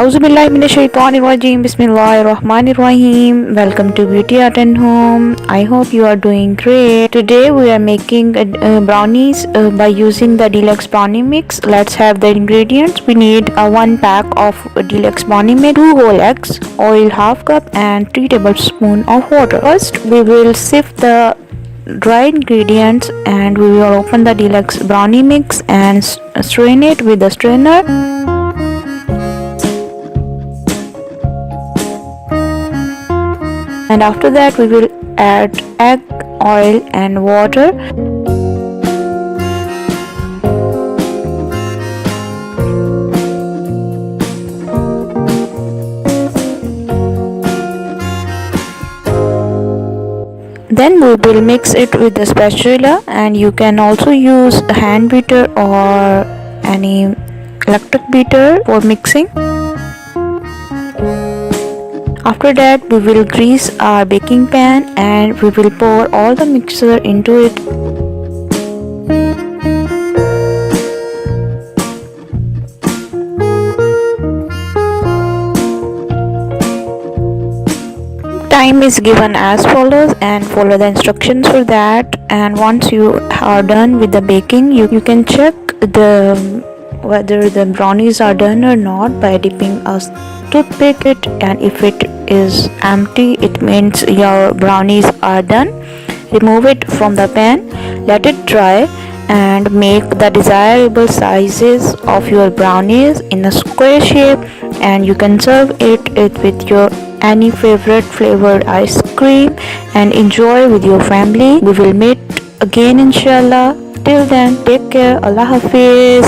Auzubillahiminash-shaytanir-rajim. Bismillahir-rahmanir-rahim. Welcome to Beauty Art and Home. I hope you are doing great. Today we are making brownies by using the deluxe brownie mix. Let's have the ingredients. We need a 1 pack of deluxe brownie mix, 2 whole eggs, oil half cup, and 3 tablespoons of water. First we will sift the dry ingredients and we will open the deluxe brownie mix and strain it with a strainer. And after that we will add egg, oil and water. Then we will mix it with the spatula, and you can also use a hand beater or any electric beater for mixing. After that we will grease our baking pan and we will pour all the mixture into it. Time is given as follows, and follow the instructions for that. And once you are done with the baking, you can check whether the brownies are done or not by dipping a toothpick it, and if it is empty it means your brownies are done. Remove it from the pan, let it dry, and make the desirable sizes of your brownies in a square shape, and you can serve it with your any favorite flavored ice cream and enjoy with your family. We will meet again inshallah. Till then, take care. Allah Hafiz.